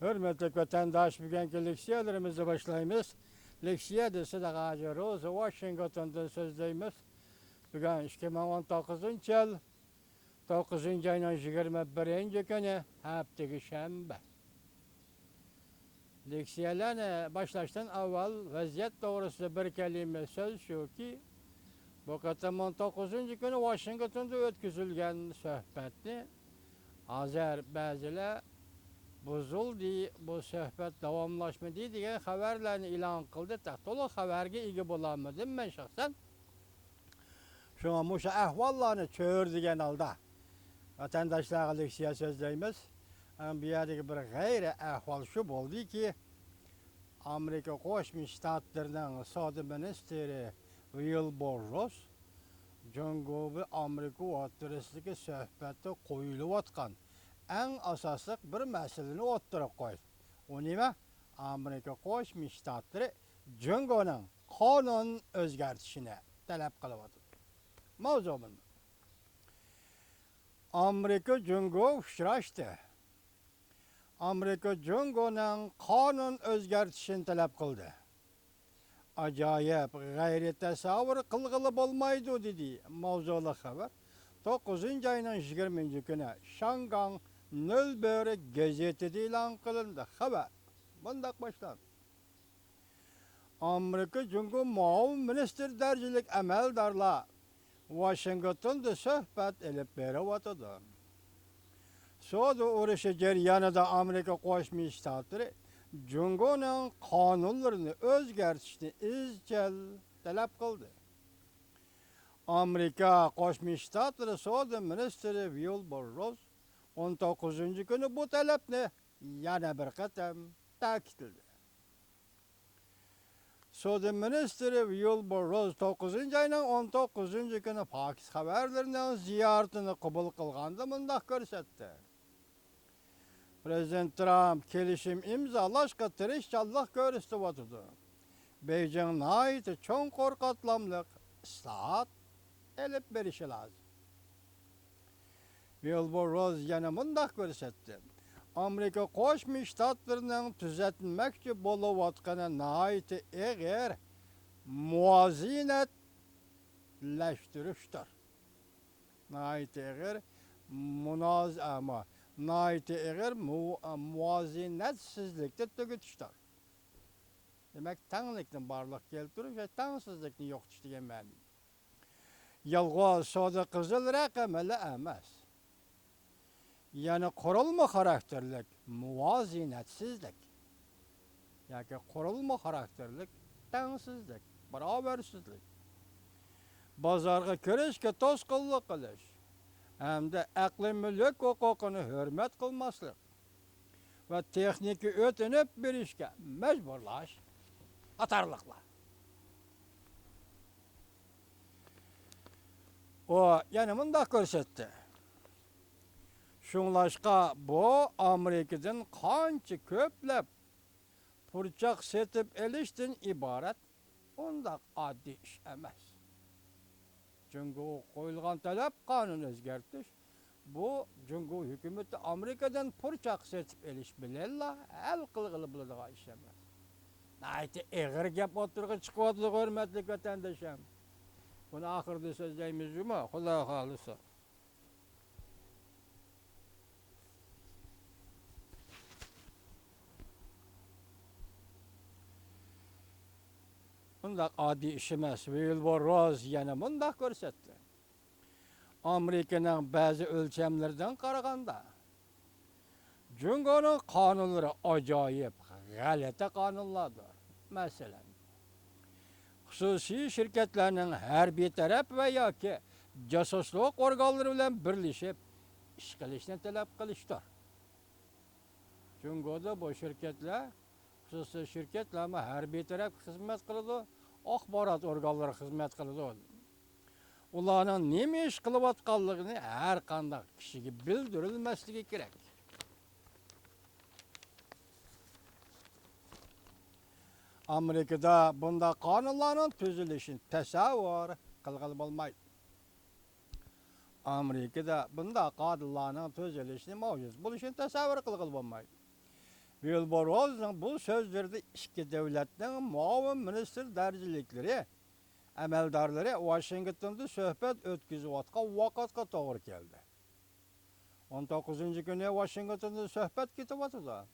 Hürmetli vatandaş bugünkü leksiyalarımızı başlayımız. Leksiya dese de Gazi Rose Washington'dan sözleyimiz. Bugün 2019 yıl 9 ayının 21. günü haftaki şembe. Leksiyalarına başlaştan avval vaziyet doğrusu bir kelime söz şu ki bu katım 19. günü Washington'da ötküzülgen sohbetini hazır bazılar bozuldu, bu söhbet davamlaşmadı diye haberlerini ilan kıldı. Tahtolu haberge ilgi bulamadım ben şahsen. Şuna muşa ahvallarını çöğür diyen alda. Vatandaşlarla leksiya sözleyimiz. Ama bir yerdeki bir gayri ahval şu oldu ki Amerika Koşmuş Ştatlarının Saudi Ministeri Wilbur Ross Cumhurbaşkanı Amerika oturuzdaki söhbette koyulup atkan en asaslık bir meseleni ortaya koydu. O nime? Amerika Koşmuş Ştatları Cumhurbaşkanı'nın kanun özgertişine talep kılıvadı. Mavzu bunun. Amerika Cumhurbaşkanı uçraştı. Amerika Cumhurbaşkanı'nın kanun özgertişini talep kıldı. Acayip, gayri tasavvur kılgılı olmaydı dedi mavzulu haber. 9. ayının 20. günü Şangan Nölböre gazetede ilan kılındı haber. Bundak başlandı. Amerika Cumhurbaşkanı Muavin Minister dercilik emeldarla Washington'da sohbet edip berivatıdı. Soğudu uğraşı ceryanıda Amerika Koşmuş Ştatları Cumhurbaşkanı'nın kanunlarını özgertişini izcel talep kıldı. Amerika Koşmuş Ştatları Saudi Ministeri Wilbur Ross 19. günü bu talepni yana bir katem takitledi. Saudi Ministeri Wilbur Ross 9. ayının 19. günü Pakistan haberlerinden ziyaretini kabul kılgandı mındak görsetti. Prezident Trump kelişim imzalaşka tirişçallık görüstü vatıdı. Beijing'in ait çoğun korkatlamlık ıslahat elip verişi lazım. Wilbur Ross yana mındak görsetti. Amerika Koşmuş Ştatlarının düzeltmekçi bolu vatkanı ait eğer muazinetleştiriştir. Ait eğer ama naiti eğer muazinetsizlikte tüketiştir. Demek tanrılıktan barlık keltirip ve tanrısızlıktan yok diyen mani. Yalğız soda kızıl rakameli emez. Yani kurulma karakterlik muazinetsizlik. Yani kurulma karakterlik tanrısızlık, berabersizlik. Bazarga kirişke toz kıllık kılış. Hem de akli mülk hukukunu hürmet kılmaslık ve tekniki ötünüp bir işe mecburlaş atarlıkla. O yanımında görsetti. Şunlaşka bu Amerika'dan kançı köplep pırçak setip eliştin ibaret onda addi iş emez. Çünkü koyulgan talep kanun özgertiş. Bu Cumhur hükümeti Amerika'dan pırçak setip eliş bilella el kılgılı buluduğu iş emez. Naiti eğer gep oturga çıkıvatlı hürmetli vatandaşım. Bunu ahırda sözleyimiz mi? Kulağı halısı. Bundak adi işemez. Wilbur Ross yana bundak görsetti. Amerika'nın bazı ölçemlerden qaraganda Cumhurbaşkanı kanunları acayip, galete kanunlardır. Mesela, xususi şirketlerinin her bir taraf veya ki casusluk organları bilen birleşip iş qilishni talep qilishdir. Cumhurda bu şirketler, xususi şirketler ama her bir taraf hizmet qiladi, axborot organları hizmet qiladi. Ularning nima ish qilayotganligini har qanday kishiga bildirilmasligi kerak. Amerikada bunda qonunlarning tuzilishini tasavvur qilg'ili bo'lmaydi. Amerikada bunda qonunlarning tuzilishini mavjud bo'lishini tasavvur qilg'ili bo'lmaydi. Wilbur Ross'un bu sözlerde iki devletinin muavin minister dercilikleri, əməldarları Washington'da söhbət ötküzüp atqa vakatqa doğru geldi. 19. günü Washington'da söhbət ketip atıda.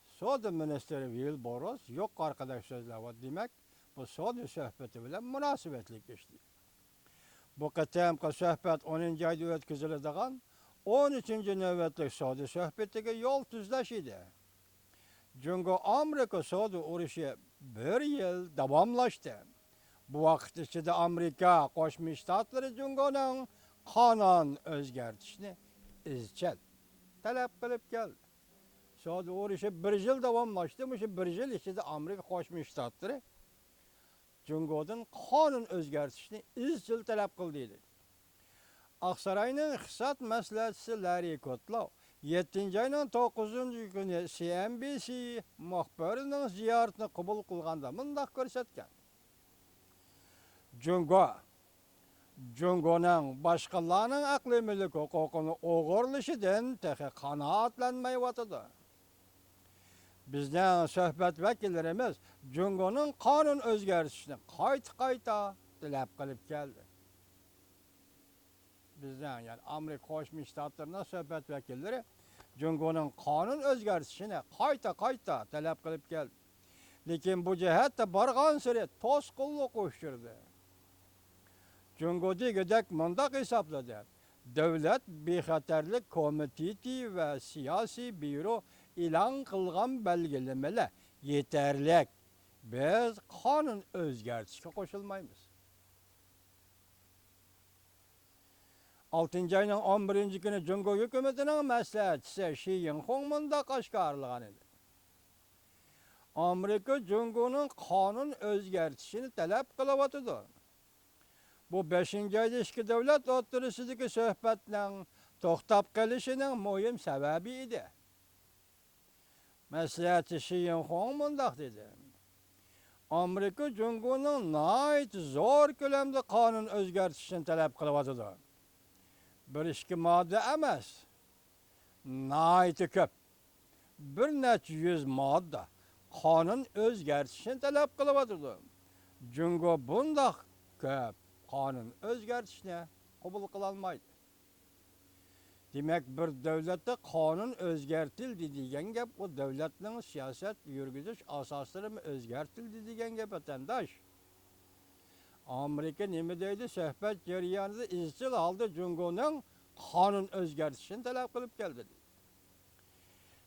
Soda ministeri Wilbur Ross yok arkadaş sözler var demek bu soda söhbeti bile münasebetlik geçti. Bu katemki söhbət 10. ayda ötküzülüdüğün 13. növbetlik soda söhbetine yol tüzleşiydi. Çünkü Amerika soda uğraşı bir yıl davamlaştı. Bu vakit içinde Amerika Qo'shma Shtatları Cumhuriyeti'nin qonun o'zgartishini izchil talab qilib keldi. Soda urushi bir yil davomlashdi. Shu bir yil ichida Amerika Qo'shma Shtatları Cumhuriyeti'nin qonun o'zgartishini izchil talab qildi dedi. Oqsaroyning iqtisod maslahatchisi Larry Kudlow 7. ayning 9. kuni CNBC muxbirining ziyoratini qabul qilganda bunday ko'rsatgan. Cungo'nun başkalarının akli millik hukukunu o'g'irlashidan tehi qanoatlanmayyotidir. Bizden söhbet vekillerimiz Cungo'nun qonun o'zgartishini qayta talab qilib keldi. Bizden yani Amerika Qo'shma Shtatlarının söhbet vekilleri Cungo'nun qonun o'zgartishini qayta talab qilib keldi. Lekin bu jihatda borgan sari to'sqinlik uyushtirdi. Cungo degidek mundaq hisobladi. Davlat bexatarlik komiteti ve siyasi büro e'lon qilgan belgilemeler yeterli. Biz qonun o'zgartishga qo'shilmaymiz. 6. ayning 11. kuni Cungo hukumatining maslahatchisi Shi Yinhong mundaq oshkorlagan edi. Amerika Cungo'nun qonun o'zgartishini talab qilyapti. Bu 5. ayda ikki davlat o'rtasidagi suhbatning to'xtab qolishining muhim sababi edi. Maslahatchi Shi Yinhong mundaq dedi. Amerika Cungo'nun nayt zo'r ko'lamda qonun o'zgartishini talab qilyapti. Bir ikki modda emas, nayt ko'p. Bir necha yuz modda qonun o'zgartishini talab qilyapti. Cungo bundaq ko'p qonun o'zgartishni qabul qilolmaydi. Demak, bir davlatda qonun o'zgartildi degan gap o davlatning siyosat yurgizish asoslari o'zgartildi degan gap vatandosh. Amerika nima deydi? Suhbat jarayonida izchil holda Cungo'ning qonun o'zgartishini talab qilib keldi.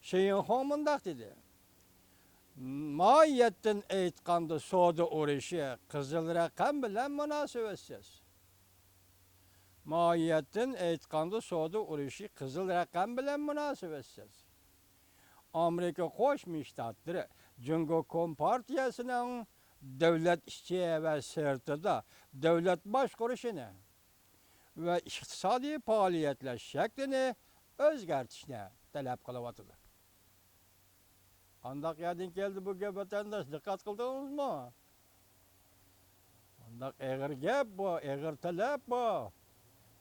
Shi Yinhong mundaq dedi. Mahiyetten aytganda soda urushi qizil raqam bilan munosabatsiz. Mahiyetten aytganda soda urushi qizil raqam bilan munosabatsiz. Amerika Qo'shma Shtatlari Cungo Kompartiyasining davlat ichi va sirtida davlat boshqarishini va iqtisodiy faoliyatlar shaklini o'zgartishni talab qilyapti. Andak yerden geldi bu gap vatandaş, dikkat kıldınız mı? Andak eğer gap bu, eğer talep bu.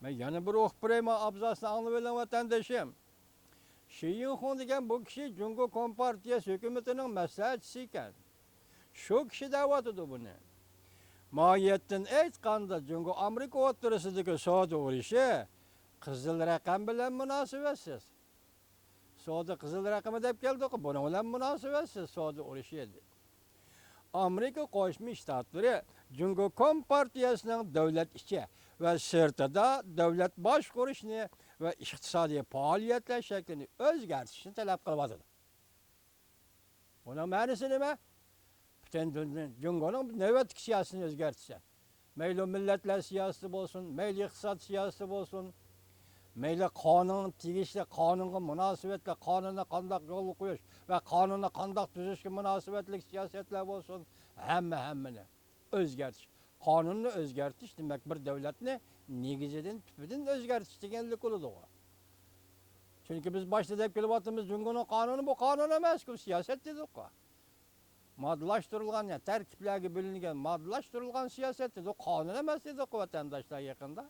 Ben yana bir okpurayma abzasını anlıveren vatandaşım. Shi Yinhong degan bu kişi Cungo Kompartiyasi hükümetinin maslahatchisi ekan. Şu kişi da'vatidir buni. Mohiyatdan aytganda Cungo Amerika o'rtasidagi savdo urushi qizil raqam bilan munosabatsiz. Soda qizil raqami deb keldik, buni bilan munosabatsiz soda urushi edi. Amerika Qo'shma Shtatlari Cungo Kompartiyasining davlat ichi va sirtida davlat boshqarishni va iqtisodiy faoliyatlar shaklini o'zgartishni talab qilyapti. Buning ma'nosi nima? Butun Cungoning navbatdagi siyosatini o'zgartishsa, mayli millatlar siyosati bo'lsin, mayli iqtisod siyosati bo'lsin, mayli qonun tegishli qonunga munosabatli qonunga qandoq yo'l qo'yish va qonunni qandoq tuzishga munosabatli siyosatlar bo'lsin, hammani o'zgartish. Qonunni o'zgartish demak bir davlatni negizidan, tubidan o'zgartish deganlik bo'ladi. Chunki biz boshda deb kelyapmiz, Cungoning qonuni bu qonun emas, bu siyosat dedik. Modlashtirilgan, tarkiblarga bo'lingan modlashtirilgan siyosat dedi, qonun emas dedik vatandoshlar yaqinda.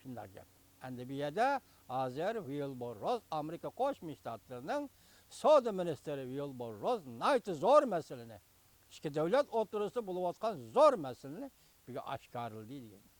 Shunday gap. Endi bu yerda hozir Wilbur Ross Amerika Qo'shma Shtatlarining Savdo ministri Yo'lboshroz nayti zo'r masalani. Ichki davlat o'tirisida bo'layotgan zo'r masalani bizga oshkorladi deydi.